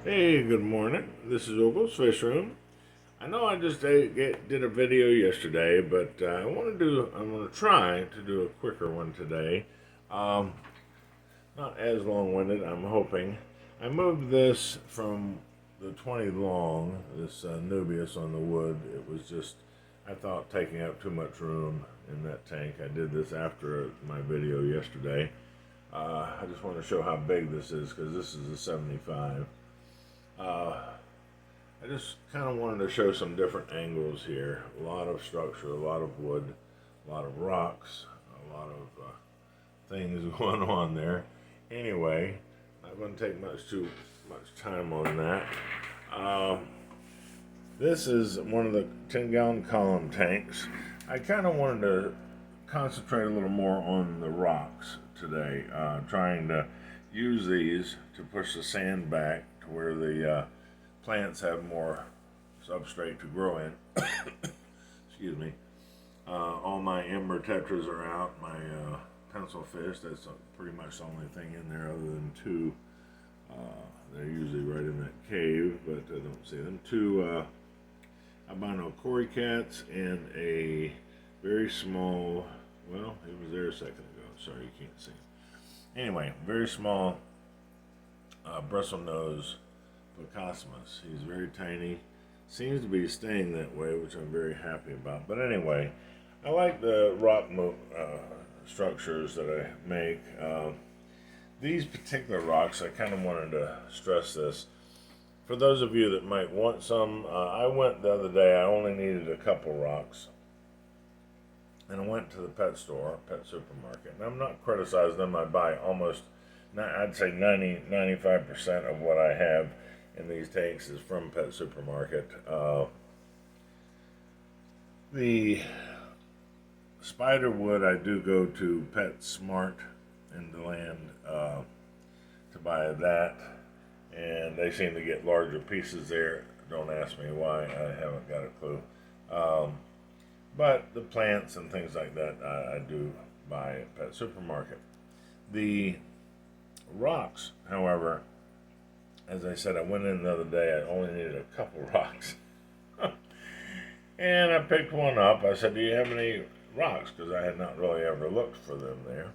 Hey, good morning. This is Ogle's Fish Room. I know I just did a video yesterday, but I'm going to try to do a quicker one today. Um, Not as long-winded, I'm hoping. I moved this from the 20 long, this Nubius on the wood. It was just, I thought, taking up too much room in that tank. I did this after my video yesterday. I just want to show how big this is because this is a 75. I just kind of wanted to show some different angles here. A lot of structure, a lot of wood, a lot of rocks, a lot of things going on there. Anyway, not going to take too much time on that. Um, this is one of the 10-gallon column tanks. I kind of wanted to concentrate a little more on the rocks today, trying to use these to push the sand back to where the plants have more substrate to grow in. Excuse me. All my ember tetras are out. My pencil fish, that's pretty much the only thing in there other than two. They're usually right in that cave, but I don't see them. Two albino cory cats and a very small, well, he was there a second ago. Sorry, you can't see him. Anyway, very small bristle nose Pocosmus. He's very tiny. Seems to be staying that way, which I'm very happy about. But anyway, I like the rock structures that I make. These particular rocks, I kind of wanted to stress this. For those of you that might want some, I went the other day, I only needed a couple rocks. And I went to the pet store, pet supermarket. And I'm not criticizing them. I buy almost, I'd say 95% of what I have in these tanks is from pet supermarket. The spider wood, I do go to PetSmart in DeLand to buy that, and they seem to get larger pieces there. Don't ask me why, I haven't got a clue. But the plants and things like that, I do buy at pet supermarket. The rocks, however, as I said, I went in the other day, I only needed a couple rocks. And I picked one up. I said, do you have any rocks? Because I had not really ever looked for them there.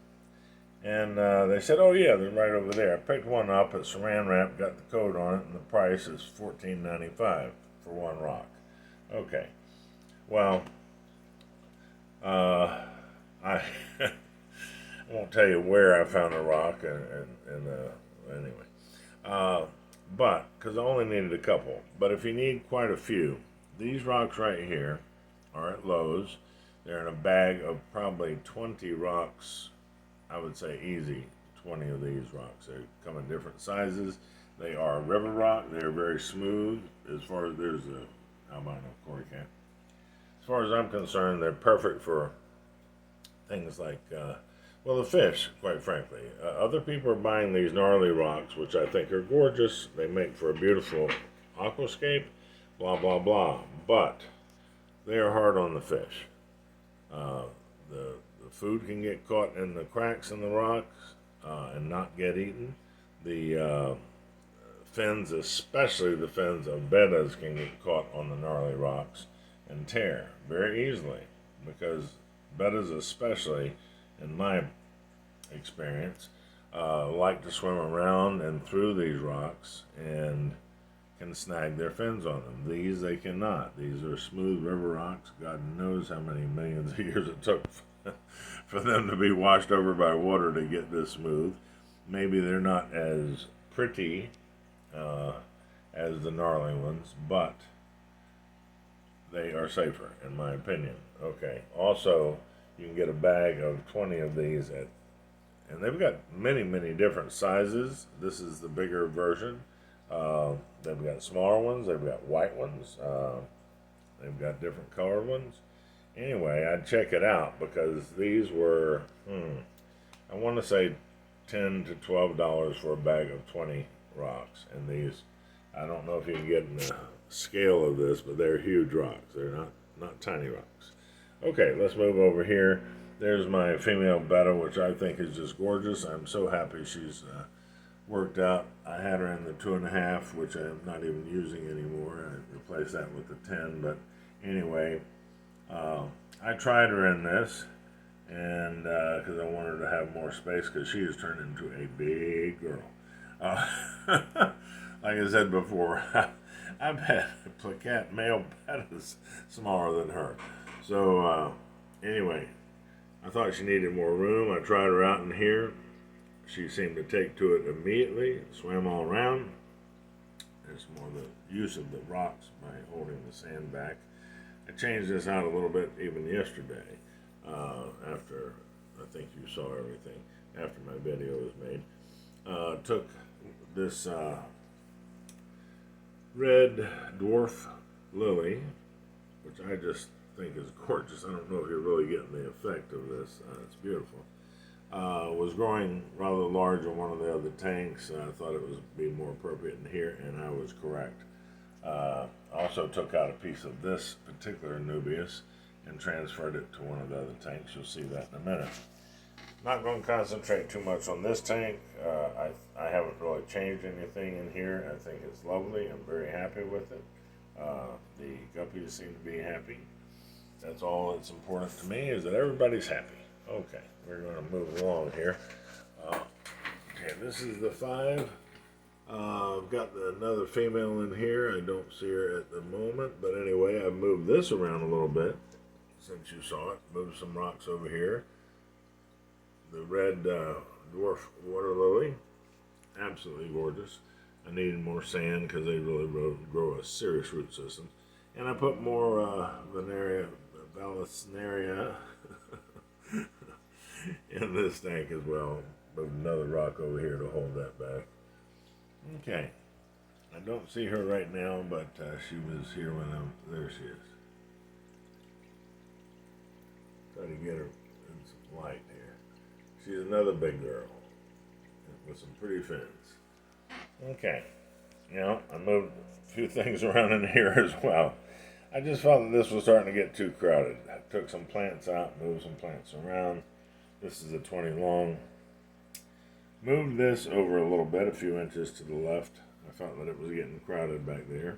And they said, oh yeah, they're right over there. I picked one up, it's saran wrap, got the code on it, and the price is $14.95 for one rock. Okay. Well, I I won't tell you where I found a rock, and anyway. But, because I only needed a couple. But if you need quite a few, these rocks right here are at Lowe's. They're in a bag of probably 20 rocks. I would say easy 20 of these rocks. They come in different sizes. They are river rock. They're very smooth. As far as there's a albino cory cat. As far as I'm concerned, they're perfect for things like, well, the fish, quite frankly. Other people are buying these gnarly rocks, which I think are gorgeous. They make for a beautiful aquascape, blah, blah, blah. But they are hard on the fish. The food can get caught in the cracks in the rocks and not get eaten. The fins, especially the fins of bettas, can get caught on the gnarly rocks and tear very easily, because bettas, especially in my experience, like to swim around and through these rocks and can snag their fins on them. These they cannot. These are smooth river rocks. God knows how many millions of years it took for them to be washed over by water to get this smooth. Maybe they're not as pretty as the gnarly ones, but they are safer, in my opinion. Okay. Also, you can get a bag of 20 of these and they've got many, many different sizes. This is the bigger version. They've got smaller ones. They've got white ones. They've got different colored ones. Anyway, I'd check it out because these were, I want to say $10 to $12 for a bag of 20 rocks. And these, I don't know if you can get in the scale of this, but they're huge rocks. They're not tiny rocks. Okay, let's move over here. There's my female betta, which I think is just gorgeous. I'm so happy she's worked out. I had her in the 2.5, which I'm not even using anymore. I replaced that with the 10, but anyway, I tried her in this, and because I wanted to have more space, because she has turned into a big girl. Like I said before, I've had placat male pettas smaller than her. So anyway, I thought she needed more room. I tried her out in here. She seemed to take to it immediately, swam all around. It's more the use of the rocks by holding the sand back. I changed this out a little bit even yesterday, after I think you saw everything, after my video was made. Took this red dwarf lily, which I just think is gorgeous. I don't know if you're really getting the effect of this. It's beautiful. Was growing rather large in one of the other tanks. I thought it would be more appropriate in here, and I was correct. Also took out a piece of this particular Nubius and transferred it to one of the other tanks. You'll see that in a minute. Not going to concentrate too much on this tank. I haven't really changed anything in here. I think it's lovely. I'm very happy with it. The guppies seem to be happy. That's all that's important to me, is that everybody's happy. Okay, we're going to move along here. Okay, this is the 5. I've got another female in here. I don't see her at the moment, but anyway, I've moved this around a little bit since you saw it. Moved some rocks over here. The red dwarf water lily, absolutely gorgeous. I needed more sand because they really grow a serious root system. And I put more Vallisneria in this tank as well. Moved another rock over here to hold that back. Okay, I don't see her right now, but she was here when there she is. Try to get her in some light here. She's another big girl with some pretty fins. Okay, I moved a few things around in here as well. I just felt that this was starting to get too crowded. I took some plants out, moved some plants around. This is a 20 long. Moved this over a little bit, a few inches to the left. I felt that it was getting crowded back there.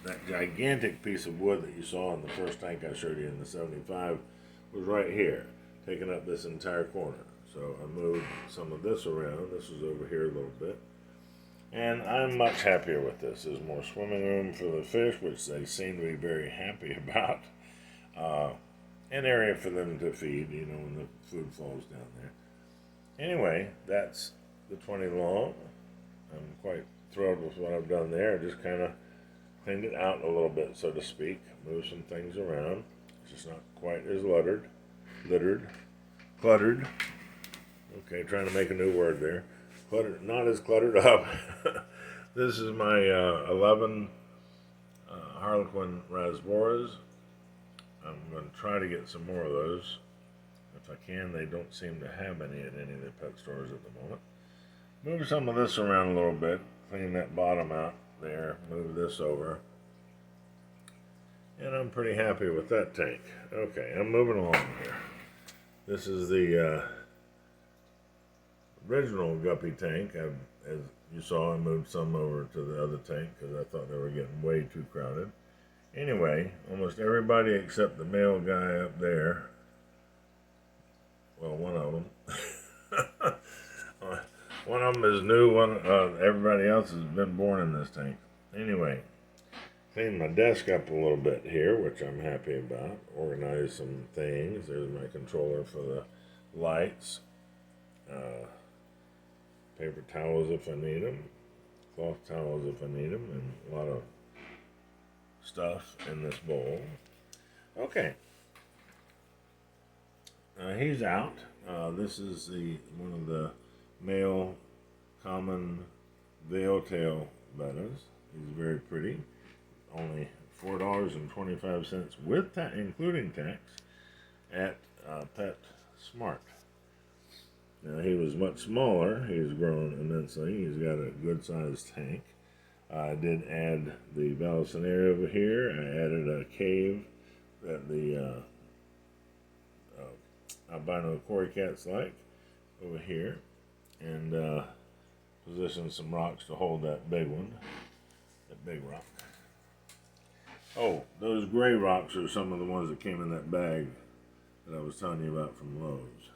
That gigantic piece of wood that you saw in the first tank I showed you in the 75 was right here, taking up this entire corner. So I moved some of this around. This was over here a little bit. And I'm much happier with this. There's more swimming room for the fish, which they seem to be very happy about. An area for them to feed, when the food falls down there. Anyway, that's the 20 long. I'm quite thrilled with what I've done there. I just kind of cleaned it out a little bit, so to speak. Moved some things around. It's just not quite as cluttered. Okay, trying to make a new word there. Cluttered, not as cluttered up. This is my 11 Harlequin rasboras. I'm going to try to get some more of those. If I can, they don't seem to have any at any of the pet stores at the moment. Move some of this around a little bit. Clean that bottom out there. Move this over. And I'm pretty happy with that tank. Okay, I'm moving along here. This is the original guppy tank. As you saw, I moved some over to the other tank because I thought they were getting way too crowded. Anyway, almost everybody except the male guy up there, well, one of them. One of them is new, everybody else has been born in this tank. Anyway, cleaned my desk up a little bit here, which I'm happy about. Organized some things. There's my controller for the lights. Paper towels if I need them. Cloth towels if I need them. And a lot of stuff in this bowl. Okay. He's out. This is one of the male common veil tail bettas. He's very pretty. Only $4.25 with including tax at Pet Smart. Now he was much smaller. He's grown immensely. He's got a good sized tank. I did add the Vallisneria over here. I added a cave that the albino quarry cats like over here, and position some rocks to hold that big one, that big rock. Oh, those gray rocks are some of the ones that came in that bag that I was telling you about from Lowe's.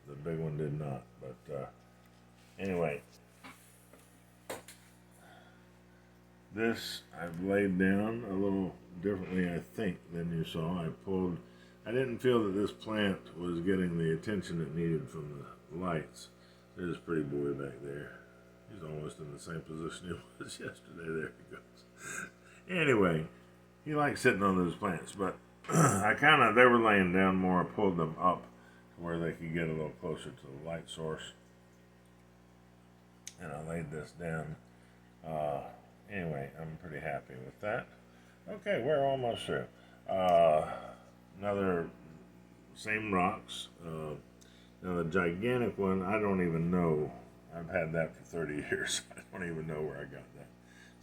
The big one did not, but anyway. This I've laid down a little differently, I think, than you saw. I didn't feel that this plant was getting the attention it needed from the lights. There's a pretty boy back there. He's almost in the same position he was yesterday. There he goes. Anyway, he likes sitting on those plants, but they were laying down more. I pulled them up to where they could get a little closer to the light source. And I laid this down. Anyway, I'm pretty happy with that. Okay, we're almost through. Another same rocks. Now the gigantic one, I don't even know. I've had that for 30 years. I don't even know where I got that.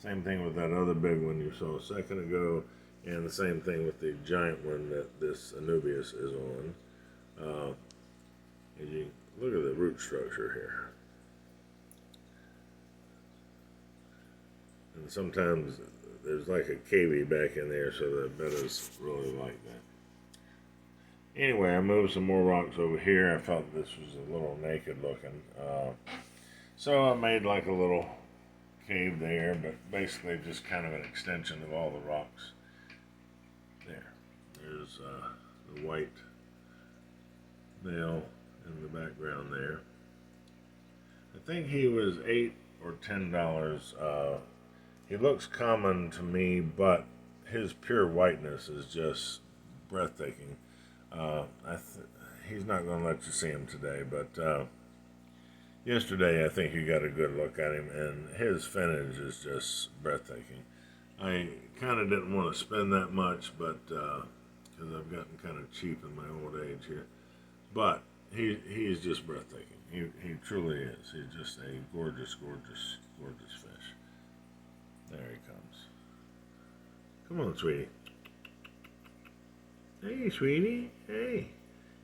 Same thing with that other big one you saw a second ago, and the same thing with the giant one that this Anubias is on. As you look at the root structure here. And sometimes there's like a cavey back in there, so the meadows really like that. Anyway, I moved some more rocks over here. I felt this was a little naked looking. So I made like a little cave there, but basically just kind of an extension of all the rocks. There's the white nail in the background there. I think he was $8 or $10. He looks common to me, but his pure whiteness is just breathtaking. He's not going to let you see him today, but yesterday I think you got a good look at him, and his finish is just breathtaking. I kind of didn't want to spend that much, but because I've gotten kind of cheap in my old age here, but he's just breathtaking. He truly is. He's just a gorgeous, gorgeous, gorgeous fish. There he comes. Come on, sweetie. Hey, sweetie. Hey.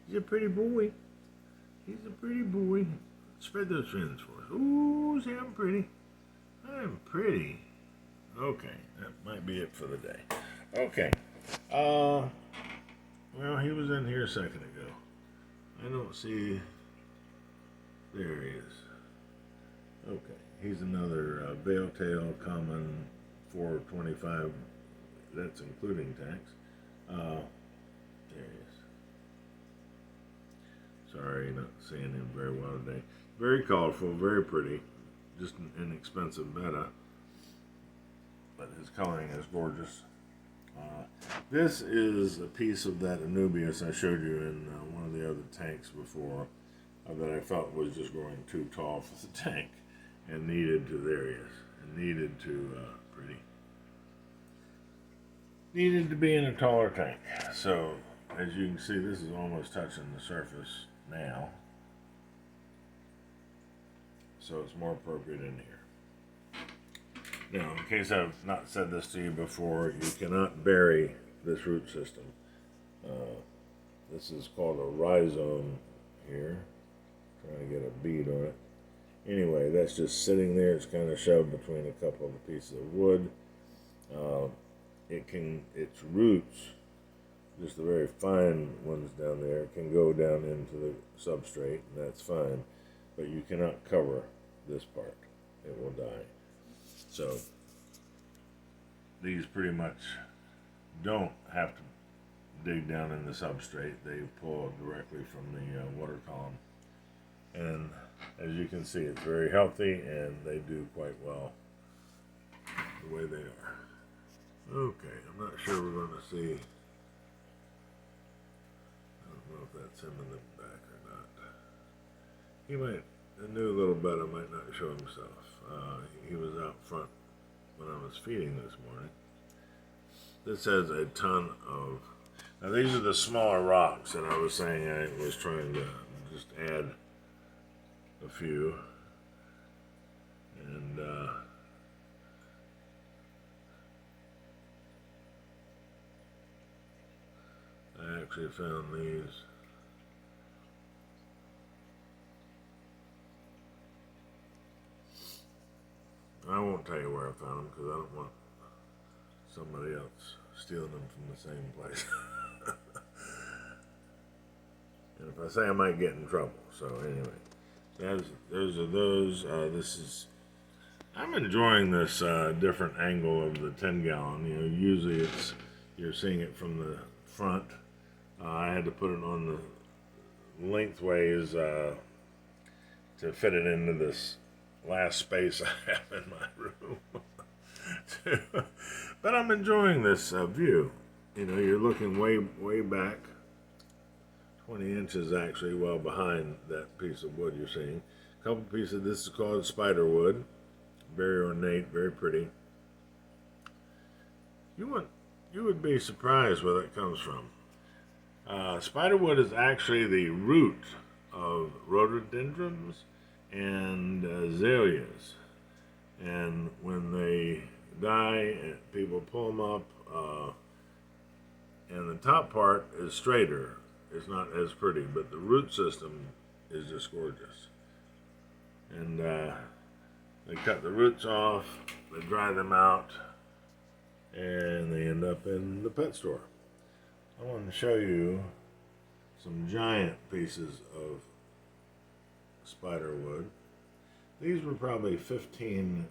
He's a pretty boy. He's a pretty boy. Spread those fins for us. Ooh, see, I'm pretty. I'm pretty. Okay, that might be it for the day. Okay. Well, he was in here a second ago. I don't see... There he is. Okay. He's another veil tail, common 425. That's including tax. There he is. Sorry, not seeing him very well today. Very colorful, very pretty. Just an inexpensive betta. But his coloring is gorgeous. This is a piece of that Anubias I showed you in one of the other tanks before that I felt was just growing too tall for the tank. And needed to, there he is, and needed to, needed to be in a taller tank. So, as you can see, this is almost touching the surface now. So it's more appropriate in here. Now, in case I've not said this to you before, you cannot bury this root system. This is called a rhizome here. Trying to get a bead on it. Anyway, that's just sitting there. It's kind of shoved between a couple of pieces of wood. Its roots, just the very fine ones down there, can go down into the substrate, and that's fine. But you cannot cover this part. It will die. So, these pretty much don't have to dig down in the substrate. They pull directly from the water column. And as you can see, it's very healthy, and they do quite well the way they are. Okay, I'm not sure we're going to see. I don't know if that's him in the back or not. He might, the new little betta might not show himself. He was out front when I was feeding this morning. This has a ton of, now these are the smaller rocks that I was saying I was trying to just add a few, and I actually found these. I won't tell you where I found them because I don't want somebody else stealing them from the same place. And if I say, I might get in trouble. So anyway, those are those. This is. I'm enjoying this different angle of the 10-gallon. You know, usually you're seeing it from the front. I had to put it on the lengthways to fit it into this last space I have in my room. But I'm enjoying this view. You know, you're looking way back, 20 inches actually, well behind that piece of wood you're seeing. A couple pieces. This is called spider wood. Very ornate, very pretty. You would be surprised where that comes from. Spiderwood is actually the root of rhododendrons and azaleas. And when they die, people pull them up, and the top part is straighter. It's not as pretty, but the root system is just gorgeous. And they cut the roots off, they dry them out, and they end up in the pet store. I wanted to show you some giant pieces of spider wood. These were probably $15.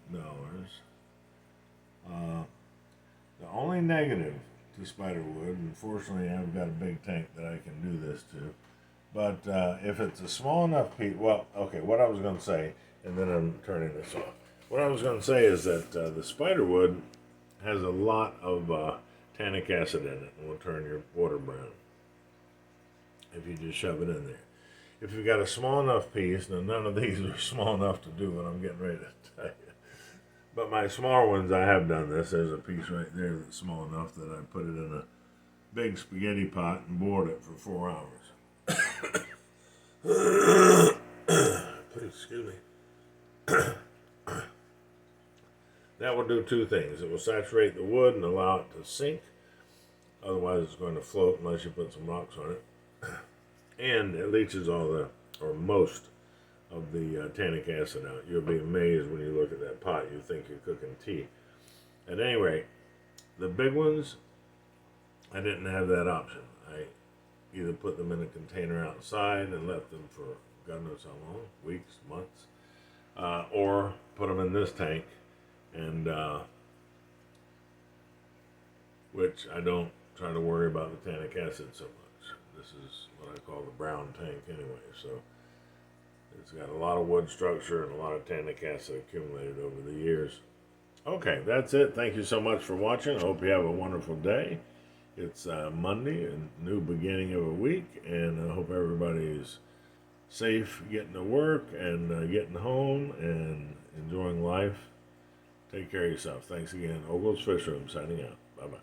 The only negative to spider wood, unfortunately I've got a big tank that I can do this to, but if it's a small enough piece, well, okay, what I was going to say, and then I'm turning this off. What I was going to say is that the spider wood has a lot of tannic acid in it, and will turn your water brown if you just shove it in there. If you've got a small enough piece, now none of these are small enough to do what I'm getting ready to tell you. But my small ones, I have done this. There's a piece right there that's small enough that I put it in a big spaghetti pot and boiled it for 4 hours. Excuse me. That will do two things. It will saturate the wood and allow it to sink. Otherwise, it's going to float unless you put some rocks on it. And it leaches most of the tannic acid out. You'll be amazed when you look at that pot. You think you're cooking tea. At any rate, the big ones, I didn't have that option. I either put them in a container outside and left them for God knows how long, weeks, months, or put them in this tank, and which I don't try to worry about the tannic acid so much. This is what I call the brown tank anyway, so it's got a lot of wood structure and a lot of tannic acid accumulated over the years. Okay, that's it. Thank you so much for watching. I hope you have a wonderful day. It's Monday, a new beginning of a week, and I hope everybody's safe getting to work and getting home and enjoying life. Take care of yourself. Thanks again. Ogle's Fish Room signing out. Bye-bye.